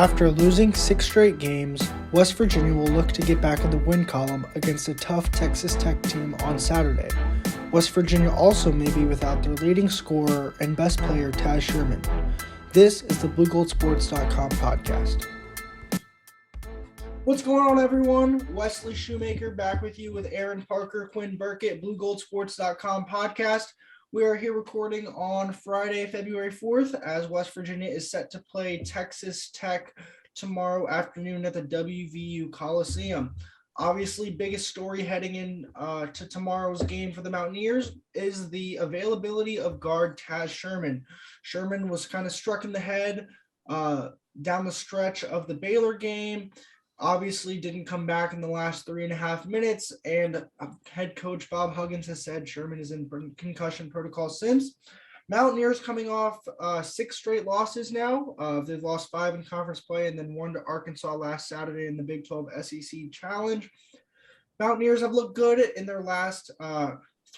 After losing 6 straight games, West Virginia will look to get back in the win column against a tough Texas Tech team on Saturday. West Virginia also may be without their leading scorer and best player, Taz Sherman. This is the BlueGoldSports.com podcast. What's going on, everyone? Wesley Shoemaker back with you with Aaron Parker, Quinn Burkett, BlueGoldSports.com podcast. We are here recording on Friday, February 4th, as West Virginia is set to play Texas Tech tomorrow afternoon at the WVU Coliseum. Obviously, biggest story heading in to tomorrow's game for the Mountaineers is the availability of guard Taz Sherman. Sherman was kind of struck in the head down the stretch of the Baylor game. Obviously didn't come back in the last 3.5 minutes, and head coach Bob Huggins has said Sherman is in concussion protocol since. Mountaineers coming off 6 straight losses now. They've lost 5 in conference play and then 1 to Arkansas last Saturday in the Big 12 SEC Challenge. Mountaineers have looked good in their last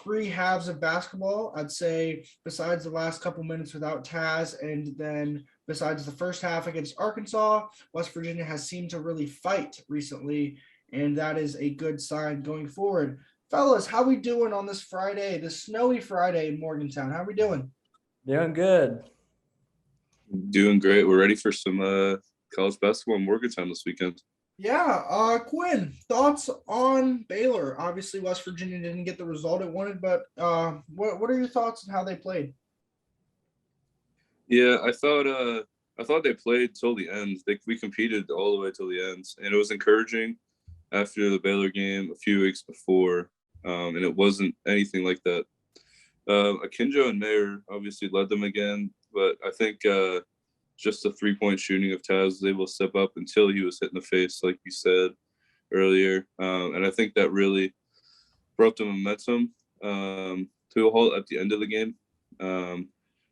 3 halves of basketball. I'd say besides the last couple minutes without Taz, and then besides the first half against Arkansas, West Virginia has seemed to really fight recently, and that is a good sign going forward. Fellas, how we doing on this Friday, this snowy Friday in Morgantown? How we doing? Doing good. Doing great. We're ready for some college basketball in Morgantown this weekend. Yeah, Quinn, thoughts on Baylor? Obviously, West Virginia didn't get the result it wanted, but what are your thoughts on how they played? Yeah, I thought they played till the end. We competed all the way till the end, and it was encouraging after the Baylor game a few weeks before, and it wasn't anything like that. Akinjo and Mayer obviously led them again, but I think just the 3-point shooting of Taz was able to step up until he was hit in the face, like you said earlier, and I think that really brought the momentum to a halt at the end of the game.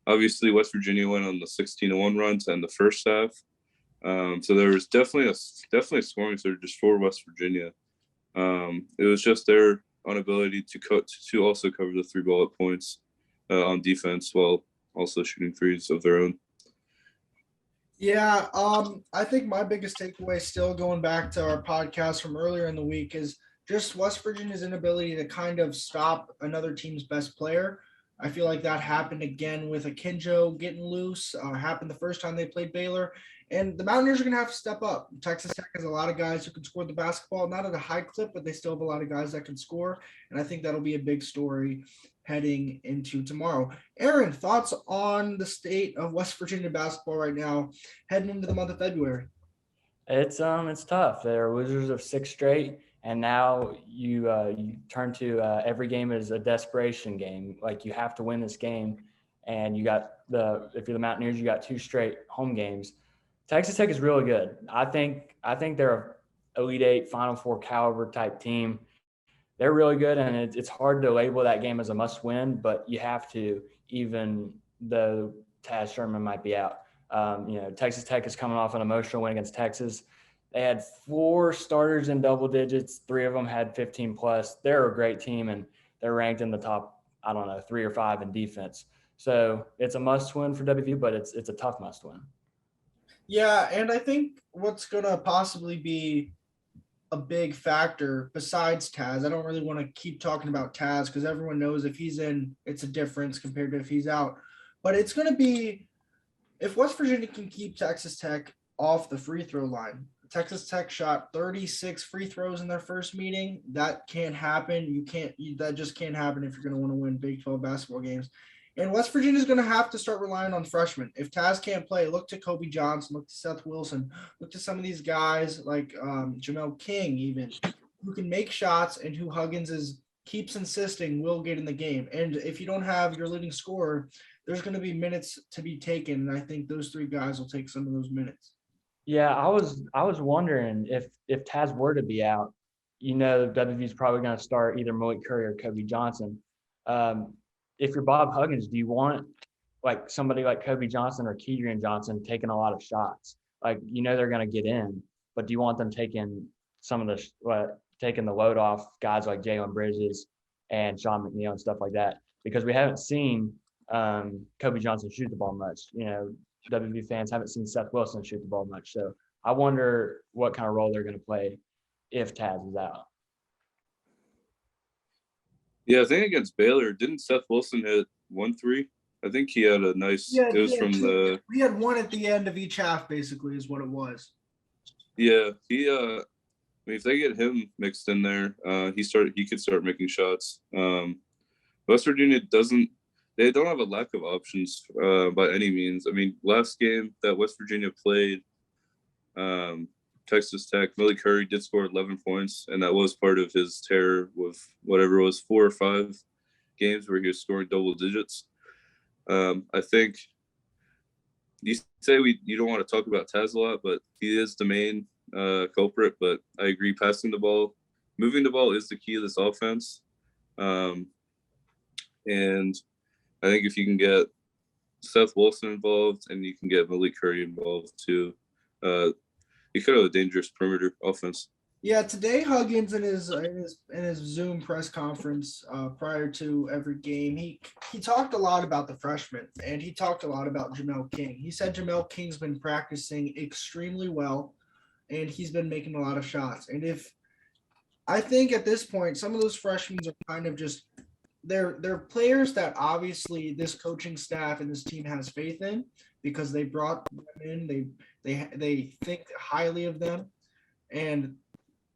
Obviously, West Virginia went on the 16-1 run to end the first half. So there was definitely a scoring surge for West Virginia. It was just their inability to also cover the 3 bullet points on defense while also shooting threes of their own. Yeah, I think my biggest takeaway, still going back to our podcast from earlier in the week, is just West Virginia's inability to kind of stop another team's best player. I feel like that happened again with Akinjo getting loose. Happened the first time they played Baylor. And the Mountaineers are going to have to step up. Texas Tech has a lot of guys who can score the basketball, not at a high clip, but they still have a lot of guys that can score. And I think that'll be a big story heading into tomorrow. Aaron, thoughts on the state of West Virginia basketball right now, heading into the month of February? It's tough. They're losers of 6 straight. And now you turn to every game as a desperation game. Like, you have to win this game, and if you're the Mountaineers, you got 2 straight home games. Texas Tech is really good. I think they're an Elite 8, Final 4 caliber type team. They're really good, and it's hard to label that game as a must-win, but you have to, even though Taz Sherman might be out. Texas Tech is coming off an emotional win against Texas. They had 4 starters in double digits. 3 of them had 15 plus. They're a great team, and they're ranked in the top, 3 or 5 in defense. So it's a must win for WVU, but it's a tough must win. Yeah, and I think what's going to possibly be a big factor besides Taz, I don't really want to keep talking about Taz because everyone knows if he's in, it's a difference compared to if he's out. But it's going to be, if West Virginia can keep Texas Tech off the free throw line. Texas Tech shot 36 free throws in their first meeting. That can't happen. That just can't happen if you're going to want to win Big 12 basketball games. And West Virginia is going to have to start relying on freshmen. If Taz can't play, look to Kobe Johnson, look to Seth Wilson, look to some of these guys like Jamel King even, who can make shots and who Huggins keeps insisting will get in the game. And if you don't have your leading scorer, there's going to be minutes to be taken, and I think those 3 guys will take some of those minutes. Yeah, I was wondering if Taz were to be out, WVU is probably going to start either Malik Curry or Kobe Johnson. If you're Bob Huggins, do you want like somebody like Kobe Johnson or Kedrian Johnson taking a lot of shots? Like, they're going to get in, but do you want them taking taking the load off guys like Jalen Bridges and Sean McNeil and stuff like that? Because we haven't seen Kobe Johnson shoot the ball much. WV fans haven't seen Seth Wilson shoot the ball much. So I wonder what kind of role they're going to play if Taz is out. Yeah, I think against Baylor, didn't Seth Wilson hit 1-3? I think he had a nice. Yeah, it was from the. He had one at the end of each half, basically, is what it was. Yeah, he. I mean, if they get him mixed in there, he could start making shots. West Virginia doesn't. They don't have a lack of options by any means. I mean, last game that West Virginia played, Texas Tech, Millie Curry did score 11 points, and that was part of his terror with whatever it was 4 or 5 games where he was scoring double digits. I think you say you don't want to talk about Taz a lot, but he is the main culprit. But I agree, passing the ball, moving the ball is the key of this offense. And I think if you can get Seth Wilson involved and you can get Malik Curry involved too, you could have a dangerous perimeter offense. Yeah, today Huggins in his Zoom press conference prior to every game, he talked a lot about the freshmen, and he talked a lot about Jamel King. He said Jamel King's been practicing extremely well, and he's been making a lot of shots. And I think at this point, some of those freshmen are kind of just they're players that obviously this coaching staff and this team has faith in because they brought them in. They think highly of them, and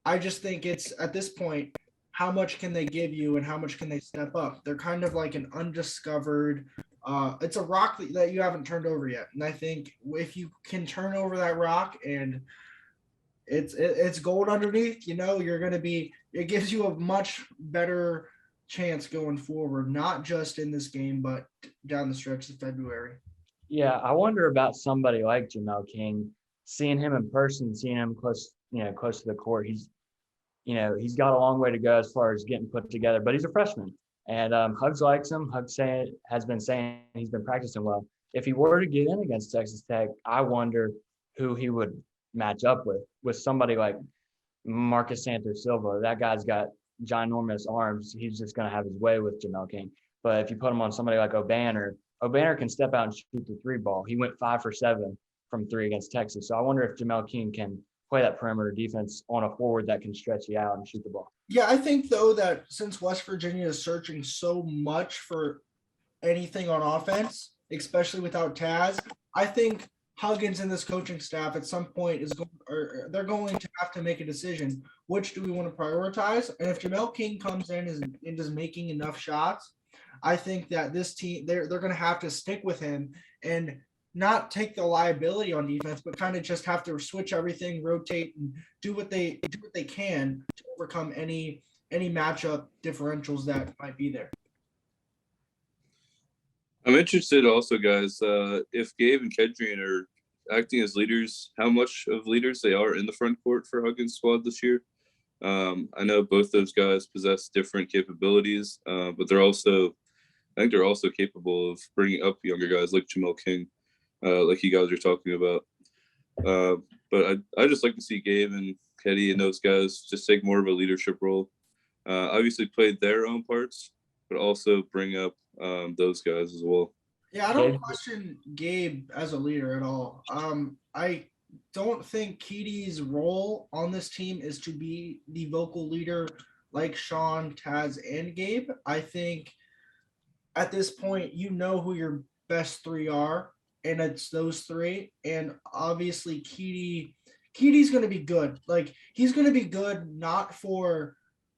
I just think it's at this point, how much can they give you and how much can they step up? They're kind of like an undiscovered. It's a rock that you haven't turned over yet, and I think if you can turn over that rock and it's gold underneath, you're going to be. It gives you a much better chance going forward, not just in this game, but down the stretch of February. Yeah, I wonder about somebody like Jamel King, seeing him in person, seeing him close to the court. He's got a long way to go as far as getting put together, but he's a freshman. And Hugs likes him. Hugs has been saying he's been practicing well. If he were to get in against Texas Tech, I wonder who he would match up with somebody like Marcus Santos Silva. That guy's got ginormous arms. He's just going to have his way with Jamel King. But if you put him on somebody like O'Banner can step out and shoot the 3 ball. He went 5 for 7 from 3 against Texas. So I wonder if Jamel King can play that perimeter defense on a forward that can stretch you out and shoot the ball. Yeah, I think, though, that since West Virginia is searching so much for anything on offense, especially without Taz, I think Huggins and this coaching staff at some point they're going to have to make a decision. Which do we want to prioritize? And if Jamel King comes in and is making enough shots, I think that this team, they're going to have to stick with him and not take the liability on defense, but kind of just have to switch everything, rotate, and do what they can to overcome any matchup differentials that might be there. I'm interested also, guys, if Gabe and Kedrian are acting as leaders, how much of leaders they are in the front court for Huggins' squad this year. I know both those guys possess different capabilities, but I think they're also capable of bringing up younger guys like Jamel King, like you guys are talking about. But I just like to see Gabe and Keddy and those guys just take more of a leadership role. Obviously play their own parts, but also bring up those guys as well. Yeah, I don't question Gabe as a leader at all. I don't think Keaty's role on this team is to be the vocal leader like Sean, Taz, and Gabe. I think at this point, who your best 3 are, and it's those 3. And obviously, Keaty's going to be good. Like, he's going to be good not for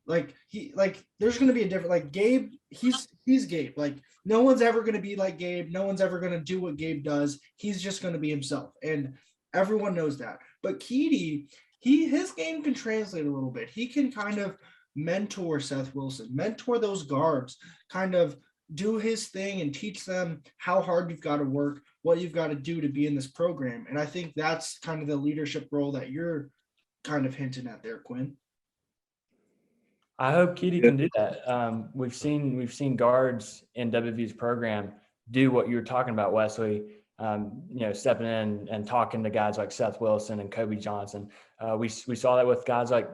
there's going to be a different, like, Gabe, he's Gabe. Like, no one's ever going to be like Gabe. No one's ever going to do what Gabe does. He's just going to be himself. And everyone knows that. But Keaty, his game can translate a little bit. He can kind of mentor Seth Wilson, mentor those guards, kind of do his thing and teach them how hard you've got to work, what you've got to do to be in this program. And I think that's kind of the leadership role that you're kind of hinting at there, Quinn. I hope Keaty can do that. We've seen guards in WV's program do what you were talking about, Wesley. Stepping in and talking to guys like Seth Wilson and Kobe Johnson. We saw that with guys like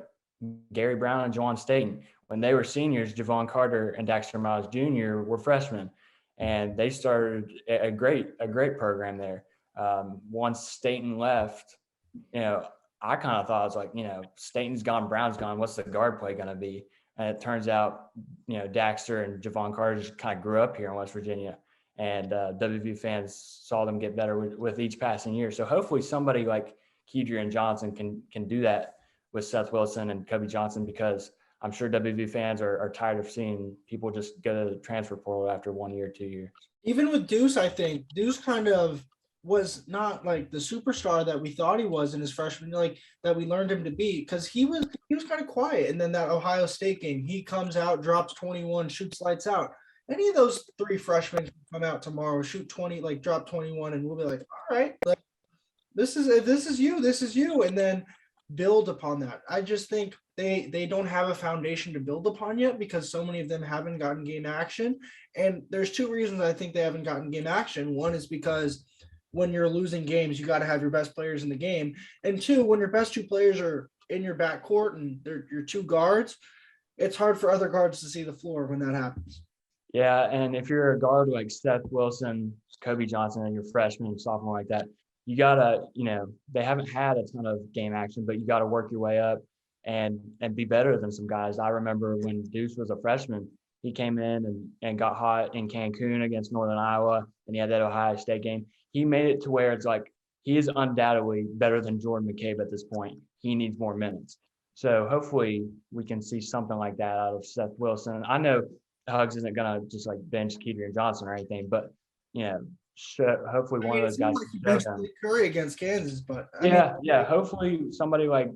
Gary Brown and Juwan Staten. When they were seniors, Javon Carter and Dexter Miles Jr. were freshmen. and they started a great program there. Once Staten left, I kind of thought, I was like, Staten's gone, Brown's gone. What's the guard play going to be? And it turns out, Daxter and Javon Carter just kind of grew up here in West Virginia, and WVU fans saw them get better with each passing year. So hopefully somebody like Kedrian Johnson can do that with Seth Wilson and Kobe Johnson, because I'm sure WVU fans are tired of seeing people just go to the transfer portal after 1 year, 2 years. Even with Deuce, I think Deuce kind of was not like the superstar that we thought he was in his freshman, like that we learned him to be, because he was kind of quiet. And then that Ohio State game, he comes out, drops 21, shoots lights out. Any of those three freshmen come out tomorrow, shoot 20, like drop 21, and we'll be like, all right, like this is you, and then build upon that. I just think they don't have a foundation to build upon yet, because so many of them haven't gotten game action. And there's two reasons I think they haven't gotten game action. One is because when you're losing games, you got to have your best players in the game. And two, when your best two players are in your backcourt and they're your two guards, it's hard for other guards to see the floor when that happens. Yeah, and if you're a guard like Seth Wilson, Kobe Johnson, and you're freshman, sophomore like that, you gotta, they haven't had a ton of game action, but you got to work your way up and be better than some guys. I remember when Deuce was a freshman, he came in and got hot in Cancun against Northern Iowa, and he had that Ohio State game. He made it to where it's like he is undoubtedly better than Jordan McCabe at this point. He needs more minutes. So hopefully we can see something like that out of Seth Wilson. I know Hugs isn't going to just like bench Kedrian Johnson or anything, but, hopefully one of those guys. Like he benched Curry against Kansas, but hopefully somebody like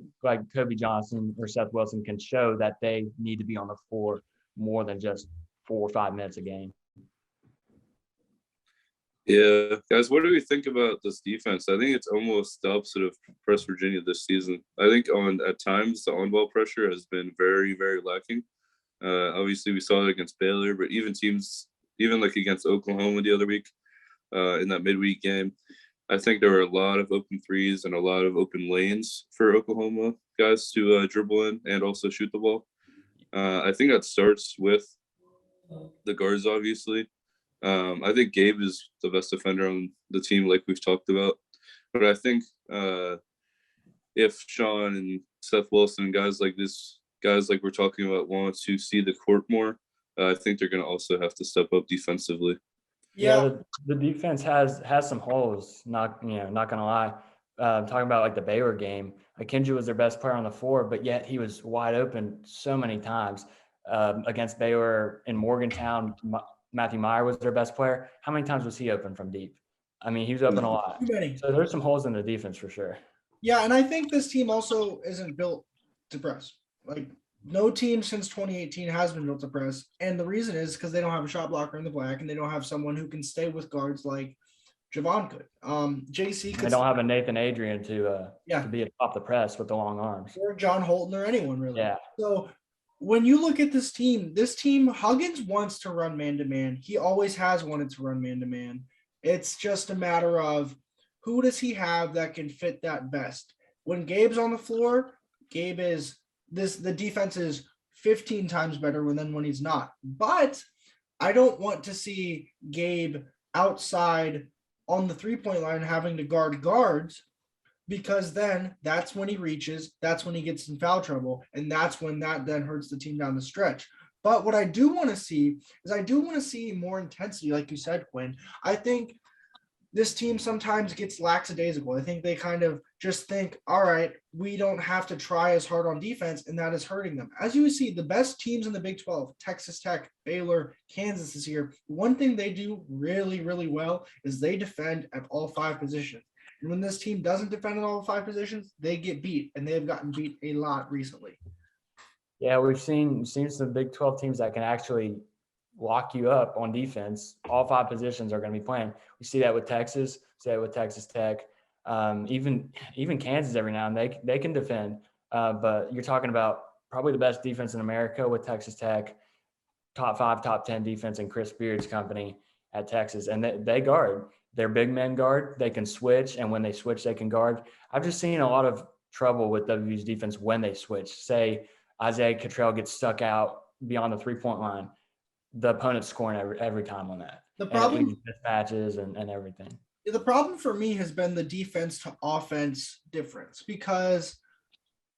Kobe Johnson or Seth Wilson can show that they need to be on the floor more than just 4 or 5 minutes a game. Yeah, guys, what do we think about this defense? I think it's almost the opposite of West Virginia this season. I think at times the on-ball pressure has been very, very lacking. Obviously, we saw it against Baylor, but even like against Oklahoma the other week in that midweek game, I think there were a lot of open threes and a lot of open lanes for Oklahoma guys to dribble in and also shoot the ball. I think that starts with the guards, obviously. I think Gabe is the best defender on the team, like we've talked about. But I think if Sean and Seth Wilson and guys like we're talking about want to see the court more, I think they're going to also have to step up defensively. Yeah, the defense has some holes. Not going to lie. Talking about like the Baylor game, Akinji was their best player on the floor, but yet he was wide open so many times. Against Baylor in Morgantown, Matthew Meyer was their best player. How many times was he open from deep? I mean, he was open a lot. So there's some holes in the defense for sure. Yeah, and I think this team also isn't built to press. Like, no team since 2018 has been built to press. And the reason is because they don't have a shot blocker in the black, and they don't have someone who can stay with guards like Javon could. JC could. They don't have a Nathan Adrian to be atop the press with the long arms. Or John Holton or anyone, really. Yeah. So when you look at this team, Huggins wants to run man-to-man. He always has wanted to run man-to-man. It's just a matter of who does he have that can fit that best. When Gabe's on the floor, the defense is 15 times better than when he's not. But I don't want to see Gabe outside on the three-point line having to guard guards, because then that's when he reaches, that's when he gets in foul trouble, and that's when that then hurts the team down the stretch. But what I do want to see is more intensity, like you said, Quinn. I think this team sometimes gets lackadaisical. I think they kind of just think, all right, we don't have to try as hard on defense, and that is hurting them. As you see, the best teams in the Big 12, Texas Tech, Baylor, Kansas this year, one thing they do really, really well is they defend at all 5 positions. And when this team doesn't defend in all 5 positions, they get beat, and they've gotten beat a lot recently. Yeah, we've seen some Big 12 teams that can actually lock you up on defense. All 5 positions are going to be playing. We see that with Texas, see that with Texas Tech, even Kansas every now and then. They can defend, but you're talking about probably the best defense in America with Texas Tech, top 5, top 10 defense in Chris Beard's company at Texas, and they guard. They're big men guard. They can switch, and when they switch, they can guard. I've just seen a lot of trouble with WVU's defense when they switch. Say Isaiah Cottrell gets stuck out beyond the 3-point line, the opponent's scoring every time on that. The and it problem leads to mismatches and everything. the problem for me has been the defense to offense difference because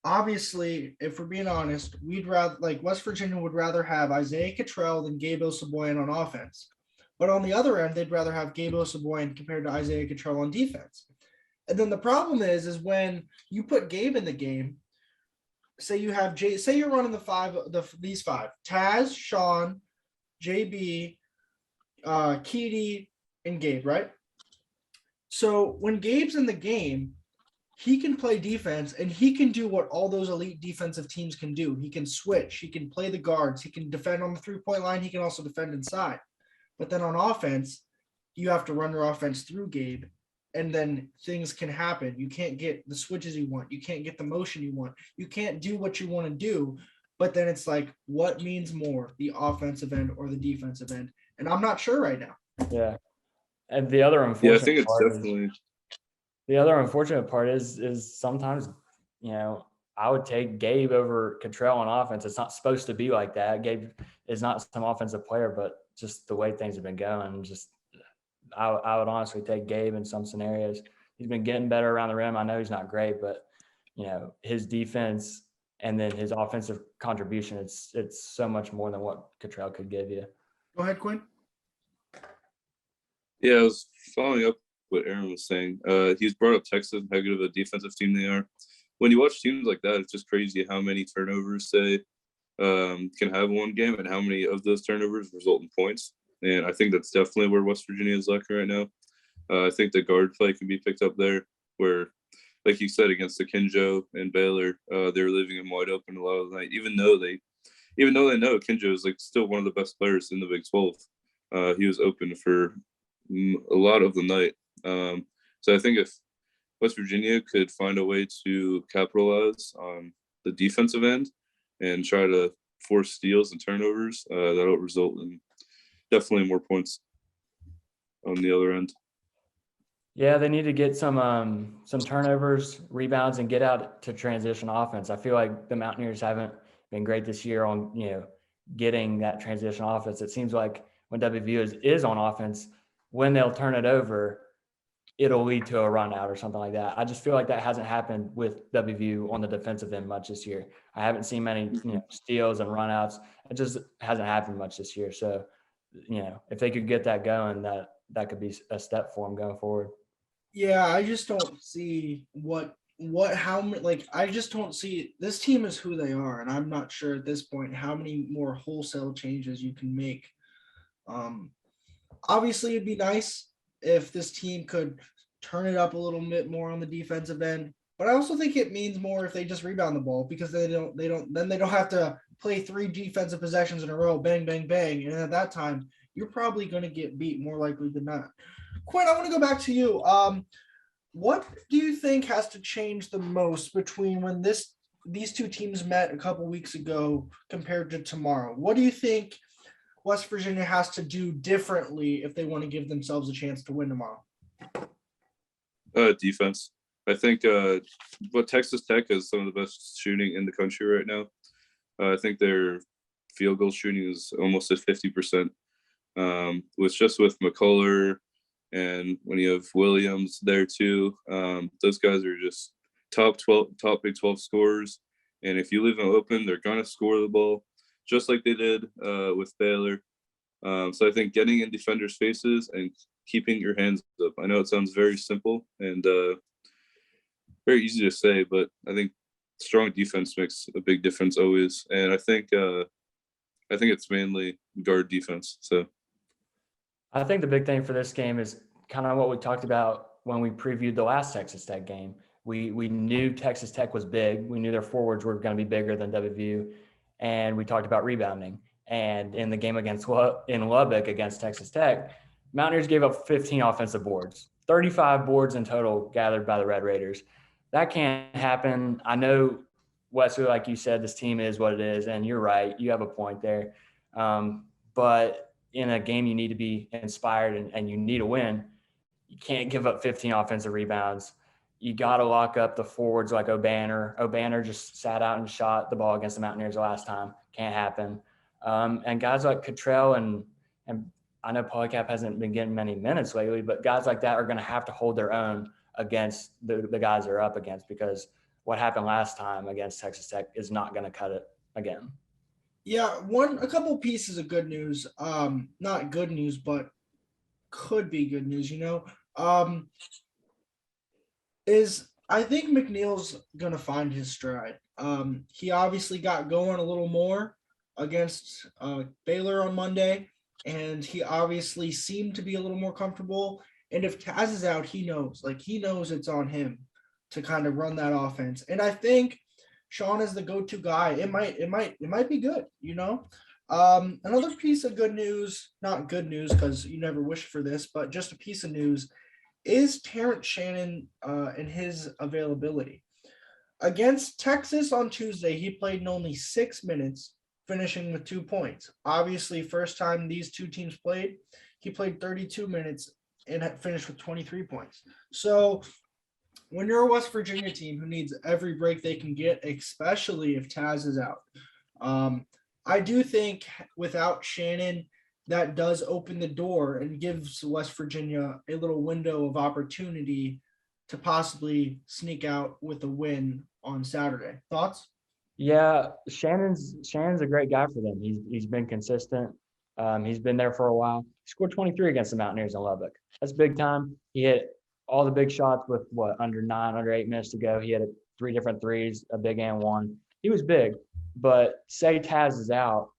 obviously, if we're being honest, we'd rather like West Virginia would rather have Isaiah Cottrell than Gabe Osabuoyan on offense. But on the other end, they'd rather have Gabe Osabuoyan compared to Isaiah Cottrell on defense. And then the problem is when you put Gabe in the game, say you have say you're running these five: Taz, Sean, JB, Keedy, and Gabe, right? So when Gabe's in the game, he can play defense and he can do what all those elite defensive teams can do. He can switch, he can play the guards, he can defend on the 3-point line, he can also defend inside. But then on offense, you have to run your offense through Gabe, and then things can happen. You can't get the switches you want, you can't get the motion you want, you can't do what you want to do. But then it's like, what means more, the offensive end or the defensive end? And I'm not sure right now. Yeah. And the other I unfortunate think it's part definitely. the other unfortunate part is sometimes, I would take Gabe over Cottrell on offense. It's not supposed to be like that. Gabe is not some offensive player, but just the way things have been going, I would honestly take Gabe in some scenarios. He's been getting better around the rim. I know he's not great, but his defense and then his offensive contribution, it's so much more than what Cottrell could give you. Go ahead, Quinn. Yeah, I was following up what Aaron was saying. He's brought up Texas and how good of a defensive team they are. When you watch teams like that, it's just crazy how many turnovers they can have in one game and how many of those turnovers result in points. And I think that's definitely where West Virginia is lacking right now. I think the guard play can be picked up there where, like you said, against the Kinjo and Baylor, they were leaving him wide open a lot of the night, even though they know Kinjo is like still one of the best players in the Big 12. He was open for a lot of the night. So I think if West Virginia could find a way to capitalize on the defensive end and try to force steals and turnovers, that'll result in definitely more points on the other end. Yeah, they need to get some turnovers, rebounds, and get out to transition offense. I feel like the Mountaineers haven't been great this year on getting that transition offense. It seems like when WVU is on offense, when they'll turn it over, it'll lead to a run out or something like that. I just feel like that hasn't happened with WVU on the defensive end much this year. I haven't seen many steals and run outs. It just hasn't happened much this year. So, if they could get that going, that could be a step for them going forward. Yeah, I just don't see I just don't see, this team is who they are, and I'm not sure at this point how many more wholesale changes you can make. Obviously it'd be nice if this team could turn it up a little bit more on the defensive end, but I also think it means more if they just rebound the ball, because they don't have to play 3 defensive possessions in a row, bang, bang, bang. And at that time, you're probably going to get beat more likely than not. Quinn, I want to go back to you. What do you think has to change the most between when these two teams met a couple weeks ago compared to tomorrow? What do you think West Virginia has to do differently if they want to give themselves a chance to win tomorrow? Defense. I think what Texas Tech has some of the best shooting in the country right now. I think their field goal shooting is almost at 50%. With McCullough, and when you have Williams there too, those guys are just top Big 12 scorers. And if you leave them open, they're gonna score the ball, just like they did with Baylor. So I think getting in defenders' faces and keeping your hands up. I know it sounds very simple and very easy to say, but I think strong defense makes a big difference always. And I think it's mainly guard defense. So I think the big thing for this game is kind of what we talked about when we previewed the last Texas Tech game. We knew Texas Tech was big. We knew their forwards were going to be bigger than WVU, and we talked about rebounding. And in the game in Lubbock against Texas Tech, Mountaineers gave up 15 offensive boards, 35 boards in total gathered by the Red Raiders. That can't happen. I know, Wesley, like you said, this team is what it is, and you're right. You have a point there. But in a game you need to be inspired and you need a win. You can't give up 15 offensive rebounds. You got to lock up the forwards like O'Banner. O'Banner just sat out and shot the ball against the Mountaineers last time. Can't happen. And guys like Cottrell and I know Polycap hasn't been getting many minutes lately, but guys like that are going to have to hold their own against the guys they're up against, because what happened last time against Texas Tech is not going to cut it again. Yeah, a couple pieces of good news. Not good news, but could be good news, is I think McNeil's gonna find his stride. He obviously got going a little more against Baylor on Monday, and he obviously seemed to be a little more comfortable. And if Taz is out, he knows it's on him to kind of run that offense. And I think Sean is the go-to guy. It might be good, Another piece of good news, not good news because you never wish for this, but just a piece of news is Terrence Shannon and his availability. Against Texas on Tuesday, he played in only 6 minutes, finishing with 2 points. Obviously, first time these two teams played, he played 32 minutes and finished with 23 points. So when you're a West Virginia team who needs every break they can get, especially if Taz is out, I do think without Shannon, that does open the door and gives West Virginia a little window of opportunity to possibly sneak out with a win on Saturday. Thoughts? Yeah, Shannon's a great guy for them. He's been consistent. He's been there for a while. He scored 23 against the Mountaineers in Lubbock. That's big time. He hit all the big shots with under 8 minutes to go. He had 3 different threes, a big and one. He was big, but say Taz is out,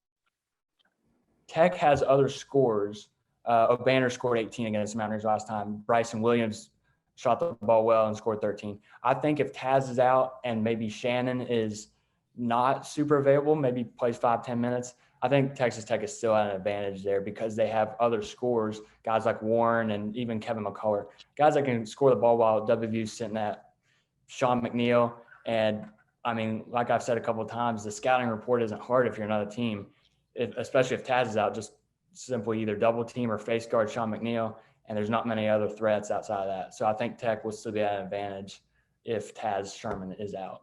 Tech has other scores. O'Banner scored 18 against the Mountaineers last time. Bryson Williams shot the ball well and scored 13. I think if Taz is out and maybe Shannon is not super available, maybe plays 5-10 minutes, I think Texas Tech is still at an advantage there because they have other scores, guys like Warren and even Kevin McCullough, guys that can score the ball while WVU's sitting at Sean McNeil. And, I mean, like I've said a couple of times, the scouting report isn't hard if you're another team. Especially if Taz is out, just simply either double team or face guard Sean McNeil, and there's not many other threats outside of that. So I think Tech will still be at an advantage if Taz Sherman is out.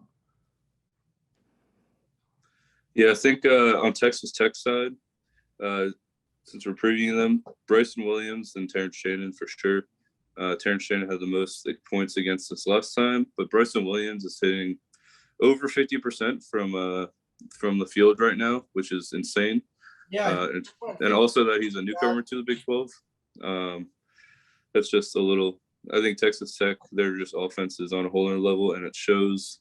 Yeah, I think on Texas Tech side, since we're previewing them, Bryson Williams and Terrence Shannon for sure. Terrence Shannon had the most points against us last time, but Bryson Williams is hitting over 50% from the field right now, which is insane. Yeah. And also that he's a newcomer to the Big 12. That's just a little, I think Texas Tech, their just offense is on a whole other level, and it shows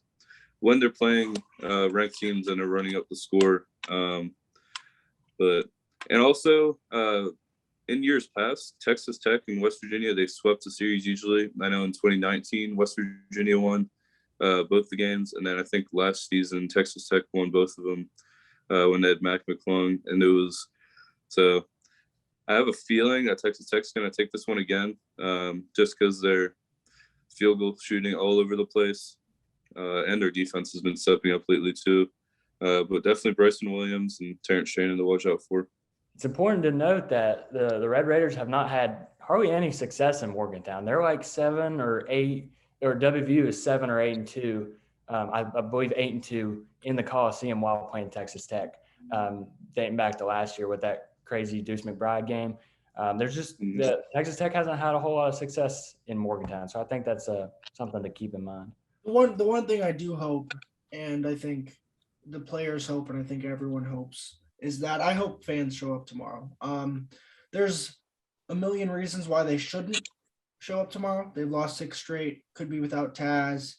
when they're playing ranked teams and they're running up the score. And also in years past, Texas Tech and West Virginia, they swept the series usually. I know in 2019, West Virginia won both the games, and then I think last season Texas Tech won both of them when they had Mac McClung, and it was so. I have a feeling that Texas Tech's going to take this one again, just because they're field goal shooting all over the place, and their defense has been stepping up lately too. But definitely Bryson Williams and Terrence Shannon to watch out for. It's important to note that the Red Raiders have not had hardly any success in Morgantown. They're like 7 or 8. Or WVU is 7 or 8-2. I believe 8-2 in the Coliseum while playing Texas Tech, dating back to last year with that crazy Deuce McBride game. There's just the Texas Tech hasn't had a whole lot of success in Morgantown, so I think that's something to keep in mind. The one thing I do hope, and I think the players hope, and I think everyone hopes, is that I hope fans show up tomorrow. There's a million reasons why they shouldn't show up tomorrow. They've lost 6 straight, could be without Taz.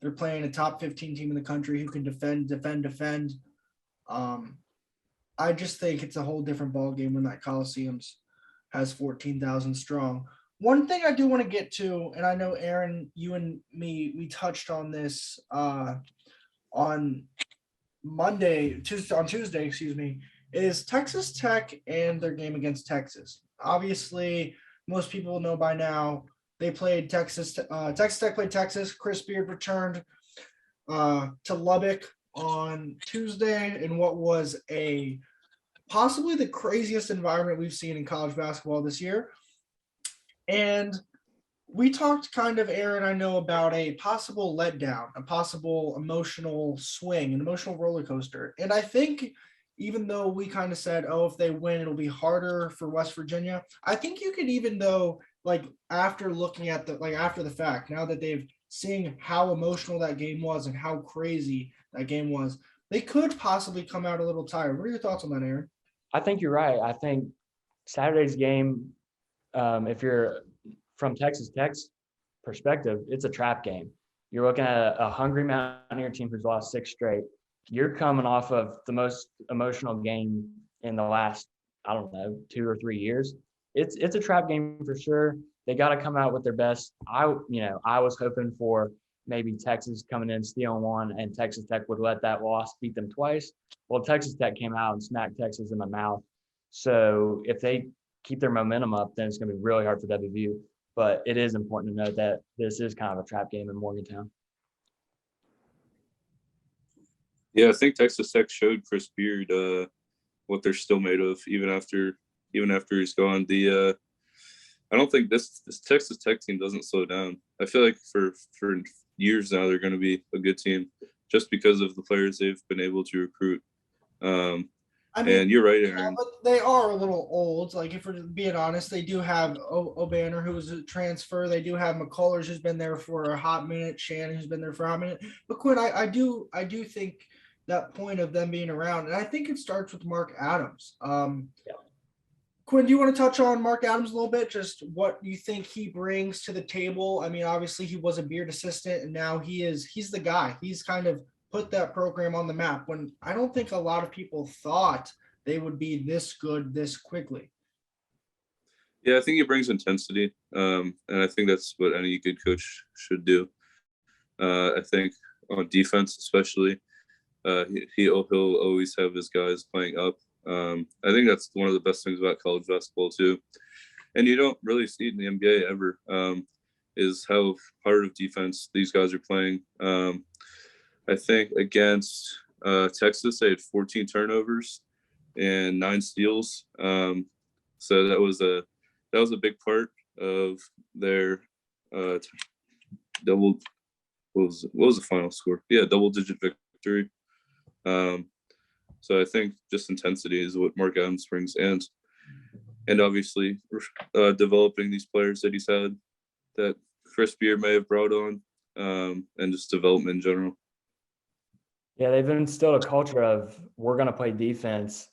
They're playing a top 15 team in the country who can defend. I just think it's a whole different ballgame when that Coliseum's has 14,000 strong. One thing I do want to get to, and I know Aaron, you and me, we touched on this on Tuesday, is Texas Tech and their game against Texas. Obviously, most people know by now they played Texas Tech played Texas. Chris Beard returned to Lubbock on Tuesday in what was possibly the craziest environment we've seen in college basketball this year. And we talked kind of, Aaron, I know, about a possible letdown, a possible emotional swing, an emotional roller coaster. And I think even though we kind of said, oh, if they win, it'll be harder for West Virginia. I think you could, even though, like, after looking at after the fact, now that they've seen how emotional that game was and how crazy that game was, they could possibly come out a little tired. What are your thoughts on that, Aaron? I think you're right. I think Saturday's game, if you're from Texas Tech's perspective, it's a trap game. You're looking at a hungry Mountaineer team who's lost 6 straight. You're coming off of the most emotional game in the last, I don't know, 2 or 3 years. It's a trap game for sure. They got to come out with their best. I was hoping for maybe Texas coming in, stealing one, and Texas Tech would let that loss beat them twice. Well, Texas Tech came out and smacked Texas in the mouth. So if they keep their momentum up, then it's going to be really hard for WVU. But it is important to note that this is kind of a trap game in Morgantown. Yeah, I think Texas Tech showed Chris Beard what they're still made of, even after he's gone. I don't think this Texas Tech team doesn't slow down. I feel like for years now they're going to be a good team just because of the players they've been able to recruit. And you're right, Aaron. But they are a little old. Like, if we're being honest, they do have O'Banner, who's a transfer. They do have McCullers, who's been there for a hot minute. Shannon, who's been there for a hot minute. But Quinn, I do think that point of them being around, and I think it starts with Mark Adams. Quinn, do you want to touch on Mark Adams a little bit? Just what you think he brings to the table? I mean, obviously he was a Beard assistant, and now he's the guy. He's kind of put that program on the map when I don't think a lot of people thought they would be this good this quickly. Yeah, I think he brings intensity, and I think that's what any good coach should do. I think on defense especially, he'll always have his guys playing up. I think that's one of the best things about college basketball too, and you don't really see it in the NBA ever, is how hard of defense these guys are playing. I think against Texas, they had 14 turnovers and 9 steals. So that was a big part of their double. What was the final score? Yeah, double-digit victory. So I think just intensity is what Mark Adams brings, and obviously developing these players that he's had that Chris Beard may have brought on, and just development in general. Yeah, they've instilled a culture of we're going to play defense,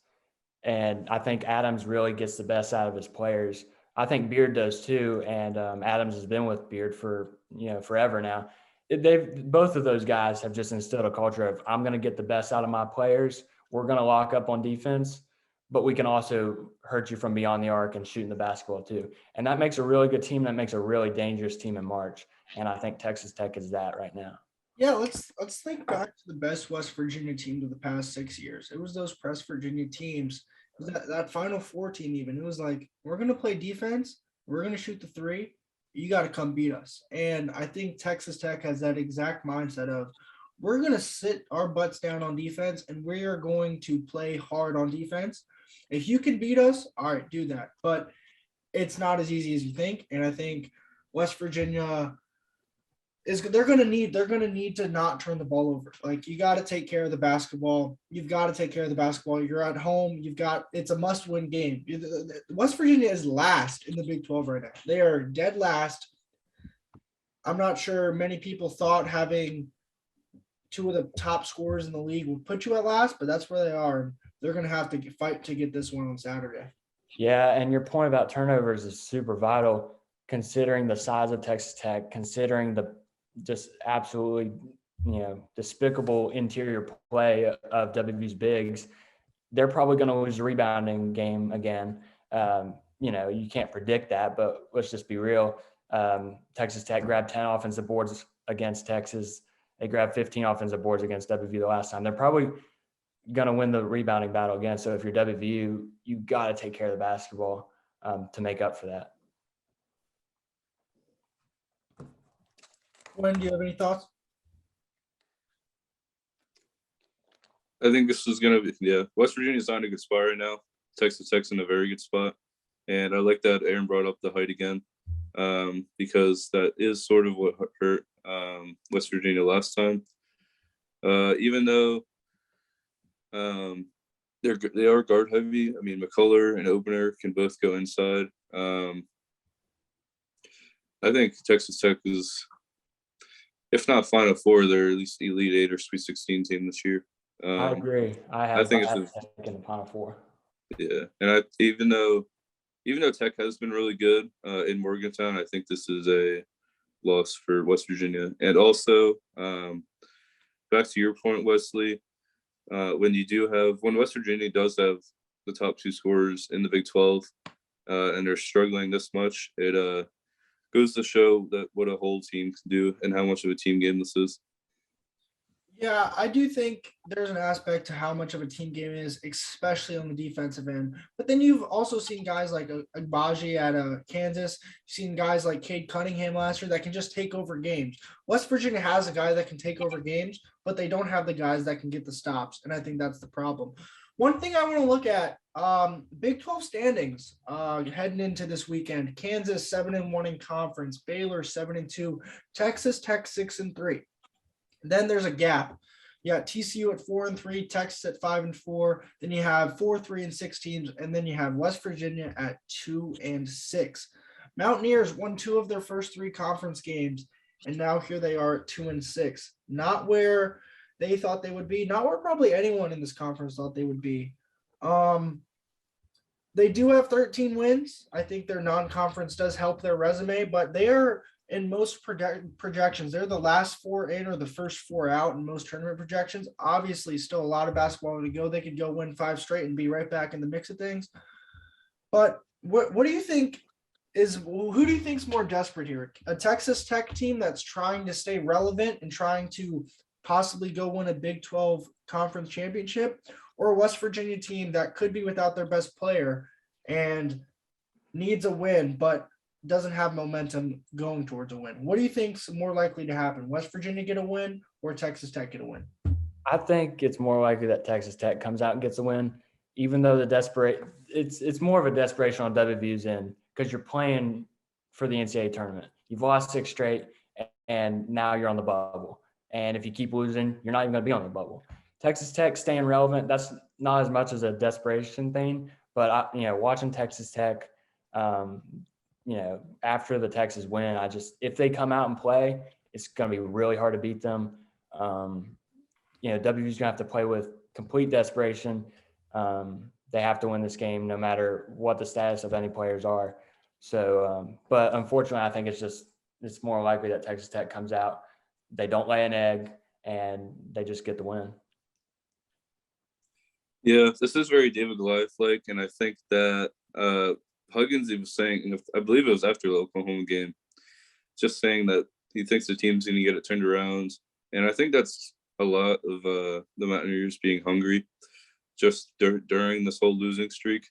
and I think Adams really gets the best out of his players. I think Beard does too, and Adams has been with Beard for forever now. Both of those guys have just instilled a culture of I'm going to get the best out of my players. We're going to lock up on defense, but we can also hurt you from beyond the arc and shooting the basketball too. And that makes a really good team. That makes a really dangerous team in March. And I think Texas Tech is that right now. Yeah, let's think back to the best West Virginia teams of the past 6 years. It was those West Virginia teams, that Final Four team even. It was like, we're going to play defense. We're going to shoot the three. You got to come beat us. And I think Texas Tech has that exact mindset of, we're going to sit our butts down on defense, and we are going to play hard on defense. If you can beat us, all right, do that. But it's not as easy as you think. And I think West Virginia they're going to need to not turn the ball over. Like, you got to take care of the basketball. You've got to take care of the basketball. You're at home. It's a must-win game. West Virginia is last in the Big 12 right now. They are dead last. I'm not sure many people thought having 2 of the top scorers in the league would put you at last, but that's where they are. They're going to have to fight to get this one on Saturday. Yeah, and your point about turnovers is super vital, considering the size of Texas Tech, considering the just absolutely, despicable interior play of WVU's bigs. They're probably going to lose the rebounding game again. You can't predict that, but let's just be real. Texas Tech grabbed 10 offensive boards against Texas. They grabbed 15 offensive boards against WVU the last time. They're probably going to win the rebounding battle again. So if you're WVU, you got to take care of the basketball to make up for that. Glenn, do you have any thoughts? I think this is going to be, West Virginia's not in a good spot right now. Texas Tech's in a very good spot. And I like that Aaron brought up the height again, because that is sort of what hurt West Virginia last time. Even though they are guard heavy. I mean, McCullough and Opener can both go inside. I think Texas Tech is, if not Final Four, they're at least Elite Eight or Sweet 16 team this year. I agree. I think have it's Tech in the Final Four. Yeah, and even though Tech has been really good in Morgantown, I think this is a loss for West Virginia. And also, back to your point, Wesley, when West Virginia does have the top two scorers in the Big 12, and they're struggling this much, it goes to show that what a whole team can do and how much of a team game this is. Yeah, I do think there's an aspect to how much of a team game is, especially on the defensive end. But then you've also seen guys like Agbaji at Kansas. You've seen guys like Cade Cunningham last year that can just take over games. West Virginia has a guy that can take over games, but they don't have the guys that can get the stops. And I think that's the problem. One thing I want to look at, Big 12 standings heading into this weekend. Kansas 7-1 in conference, Baylor 7-2, Texas Tech 6-3. Then there's a gap. You got TCU at 4-3, Texas at 5-4. Then you have 4, 3, and 6 teams, and then you have West Virginia at 2-6. Mountaineers won 2 of their first 3 conference games, and now here they are at 2-6. Not where they thought they would be, not where probably anyone in this conference thought they would be. They do have 13 wins. I think their non-conference does help their resume, but they are in most projections, they're the last 4 in or the first 4 out in most tournament projections. Obviously, still a lot of basketball to go. They could go win 5 straight and be right back in the mix of things. But what do you think who do you think is more desperate here? A Texas Tech team that's trying to stay relevant and trying to possibly go win a Big 12 conference championship, or a West Virginia team that could be without their best player and needs a win, but doesn't have momentum going towards a win? What do you think's more likely to happen? West Virginia get a win or Texas Tech get a win? I think it's more likely that Texas Tech comes out and gets a win, even though it's more of a desperation on WVU's end because you're playing for the NCAA tournament. You've lost 6 straight, and now you're on the bubble. And if you keep losing, you're not even going to be on the bubble. Texas Tech staying relevant, that's not as much as a desperation thing, but watching Texas Tech, after the Texas win, if they come out and play, it's going to be really hard to beat them. WVU's going to have to play with complete desperation. They have to win this game no matter what the status of any players are. So, but unfortunately, I think it's more likely that Texas Tech comes out, they don't lay an egg, and they just get the win. Yeah, this is very David Goliath-like, and I think that Huggins, he was saying, I believe it was after the Oklahoma game, just saying that he thinks the team's going to get it turned around. And I think that's a lot of the Mountaineers being hungry just during this whole losing streak.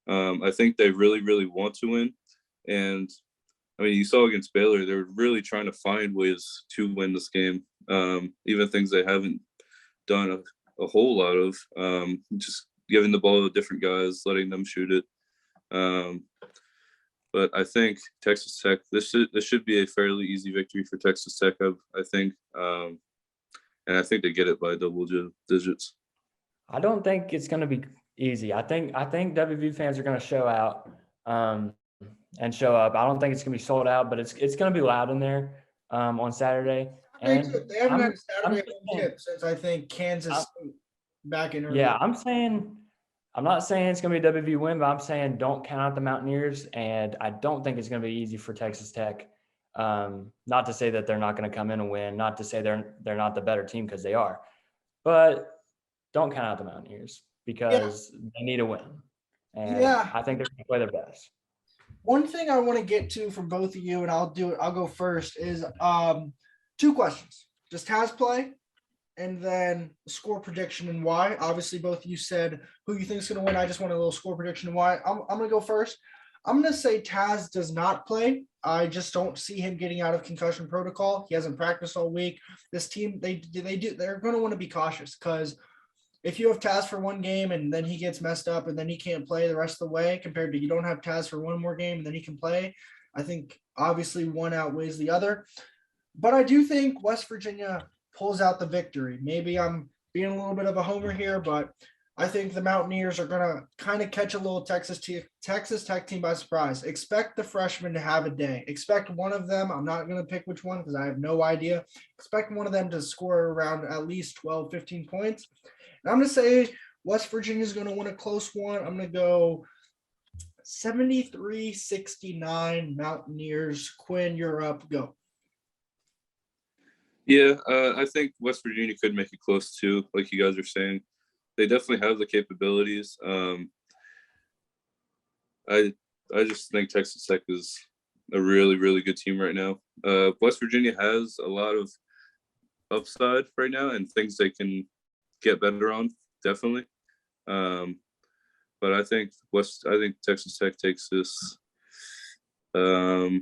I think they really, really want to win. And, I mean, you saw against Baylor, they were really trying to find ways to win this game, even things they haven't done a whole lot of, just giving the ball to different guys, letting them shoot it. But I think Texas Tech, this should be a fairly easy victory for Texas Tech, I think. And I think they get it by double digits. I don't think it's going to be easy. I think WVU fans are going to show out and show up. I don't think it's going to be sold out, but it's going to be loud in there on Saturday. And they haven't had a Saturday home tip since I think Kansas back in early. Yeah, I'm not saying it's going to be a WVU win, but I'm saying don't count out the Mountaineers, and I don't think it's going to be easy for Texas Tech. Not to say that they're not going to come in and win, not to say they're not the better team, because they are, but don't count out the Mountaineers because they need a win, and I think they're going to play their best. One thing I want to get to from both of you, and I'll go first, is 2 questions. Does Taz play? And then score prediction and why. Obviously, both of you said who you think is going to win. I just want a little score prediction and why. I'm going to go first. I'm going to say Taz does not play. I just don't see him getting out of concussion protocol. He hasn't practiced all week. This team, they're going to want to be cautious, because if you have Taz for one game and then he gets messed up and then he can't play the rest of the way, compared to you don't have Taz for one more game and then he can play, I think obviously one outweighs the other. But I do think West Virginia pulls out the victory. Maybe I'm being a little bit of a homer here, but I think the Mountaineers are going to kind of catch a little Texas Tech team by surprise. Expect the freshmen to have a day. Expect one of them. I'm not going to pick which one because I have no idea. Expect one of them to score around at least 12, 15 points. And I'm going to say West Virginia is going to win a close one. I'm going to go 73-69 Mountaineers. Quinn, you're up. Go. Yeah, I think West Virginia could make it close too, like you guys are saying. They definitely have the capabilities. I just think Texas Tech is a really, really good team right now. West Virginia has a lot of upside right now and things they can get better on, definitely. But I think Texas Tech takes this. I'd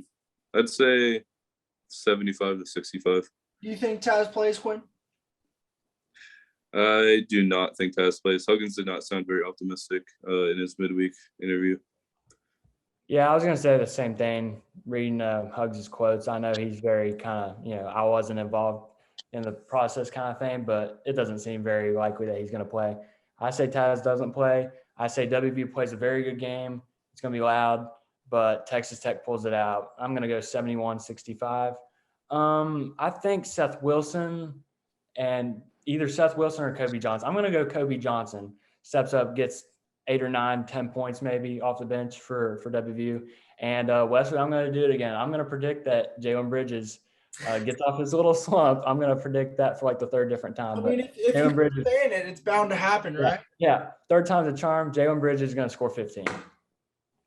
say 75-65. Do you think Taz plays, Quinn? I do not think Taz plays. Huggins did not sound very optimistic in his midweek interview. Yeah, I was going to say the same thing, reading Huggs' quotes. I know he's very kind of, I wasn't involved in the process kind of thing, but it doesn't seem very likely that he's going to play. I say Taz doesn't play. I say WVU plays a very good game. It's going to be loud, but Texas Tech pulls it out. I'm going to go 71-65. I think Seth Wilson and either Seth Wilson or Kobe Johnson. I'm going to go Kobe Johnson. Steps up, gets 8 or 9, 10 points maybe off the bench for WVU. And Westwood, I'm going to do it again. I'm going to predict that Jalen Bridges gets off his little slump. I'm going to predict that for like the third different time. I mean, if you're saying it, it's bound to happen, right? Yeah. Third time's a charm. Jalen Bridges is going to score 15.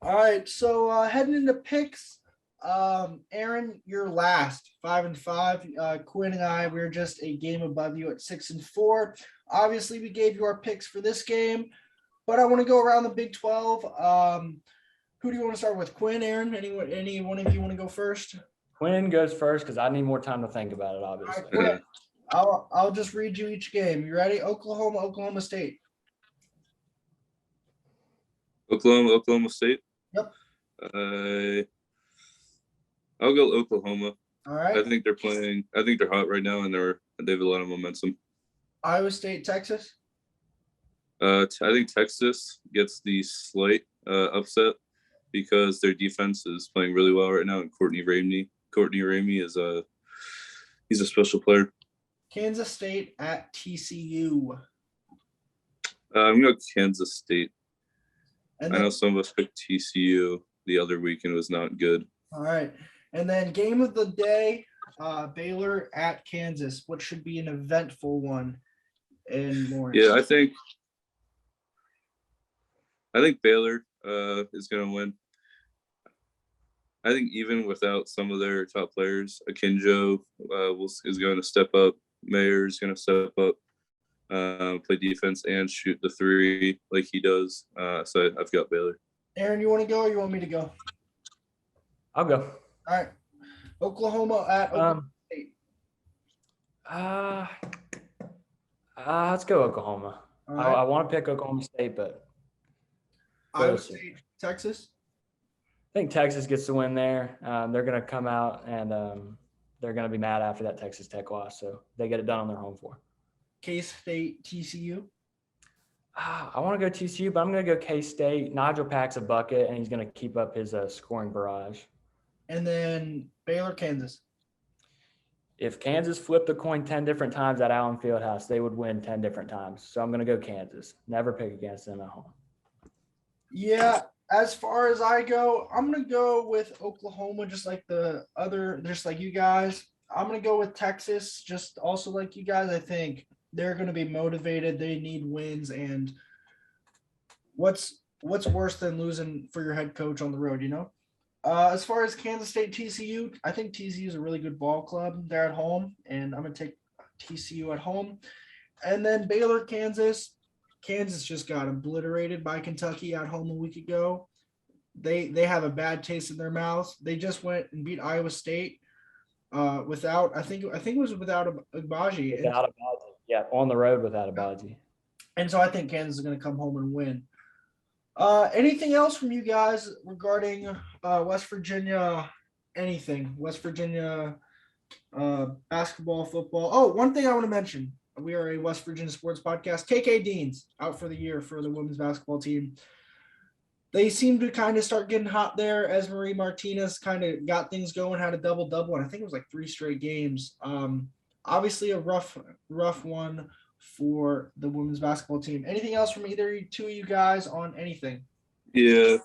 All right. So heading into picks, Aaron, you're last, 5-5. Quinn and I, we're just a game above you at 6-4. Obviously, we gave you our picks for this game, but I want to go around the Big 12. Who do you want to start with? Quinn, Aaron? Any one of you want to go first? Quinn goes first because I need more time to think about it, obviously. All right, Quinn, I'll just read you each game. You ready? Oklahoma State. Oklahoma State? Yep. I'll go Oklahoma. All right. I think they're hot right now and they have a lot of momentum. Iowa State, Texas. I think Texas gets the slight upset because their defense is playing really well right now, and Courtney Ramey is he's a special player. Kansas State at TCU. I'm gonna go Kansas State. And I know some of us picked TCU the other week and it was not good. All right. And then game of the day, Baylor at Kansas, what should be an eventful one in Lawrence. Yeah, I think Baylor is going to win. I think even without some of their top players, Akinjo is going to step up. Mayer is going to step up, play defense and shoot the three like he does. So I've got Baylor. Aaron, you want to go or you want me to go? I'll go. All right. Oklahoma at Oklahoma State. Let's go Oklahoma. Right. I want to pick Oklahoma State, but Iowa State, Texas. I think Texas gets the win there. They're going to come out and they're going to be mad after that Texas Tech loss, so they get it done on their home floor. K-State, TCU. I want to go TCU, but I'm going to go K-State. Nigel packs a bucket, and he's going to keep up his scoring barrage. And then Baylor, Kansas. If Kansas flipped the coin 10 different times at Allen Fieldhouse, they would win 10 different times. So I'm going to go Kansas. Never pick against them at home. Yeah, as far as I go, I'm going to go with Oklahoma, just like you guys. I'm going to go with Texas, just also like you guys. I think they're going to be motivated. They need wins. And what's worse than losing for your head coach on the road, As far as Kansas State, TCU, I think TCU is a really good ball club. They're at home, and I'm going to take TCU at home. And then Baylor, Kansas. Kansas just got obliterated by Kentucky at home a week ago. They have a bad taste in their mouth. They just went and beat Iowa State without, I think it was without Agbaji. Without Agbaji. Yeah, on the road without Agbaji. And so I think Kansas is going to come home and win. Anything else from you guys regarding West Virginia? Anything? West Virginia basketball, football. Oh, one thing I want to mention. We are a West Virginia sports podcast. KK Dean's out for the year for the women's basketball team. They seem to kind of start getting hot there as Marie Martinez kind of got things going, had a double-double, and I think it was like 3 straight games. Obviously a rough one for the women's basketball team. Anything else from either two of you guys on anything? Yeah.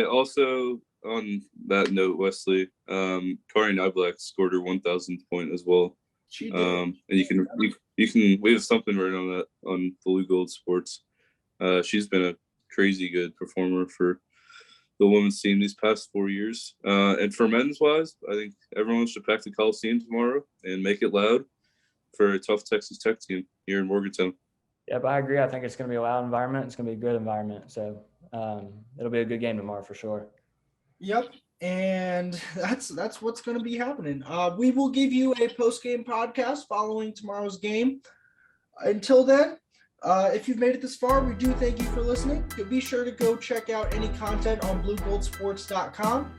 Also on that note, Wesley, Kari Nyblak scored her 1,000th point as well. She did. And you can we have something right on that on Blue Gold Sports. She's been a crazy good performer for the women's team these past 4 years. And for men's wise, I think everyone should pack the Coliseum tomorrow and make it loud for a tough Texas Tech team here in Morgantown. Yep, I agree. I think it's going to be a loud environment. It's going to be a good environment. So it'll be a good game tomorrow for sure. Yep. And that's what's going to be happening. We will give you a post-game podcast following tomorrow's game. Until then, if you've made it this far, we do thank you for listening. Be sure to go check out any content on bluegoldsports.com.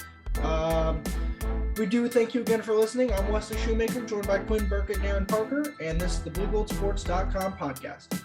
We do thank you again for listening. I'm Wesley Shoemaker, joined by Quinn Burkett and Aaron Parker, and this is the bluegoldsports.com podcast.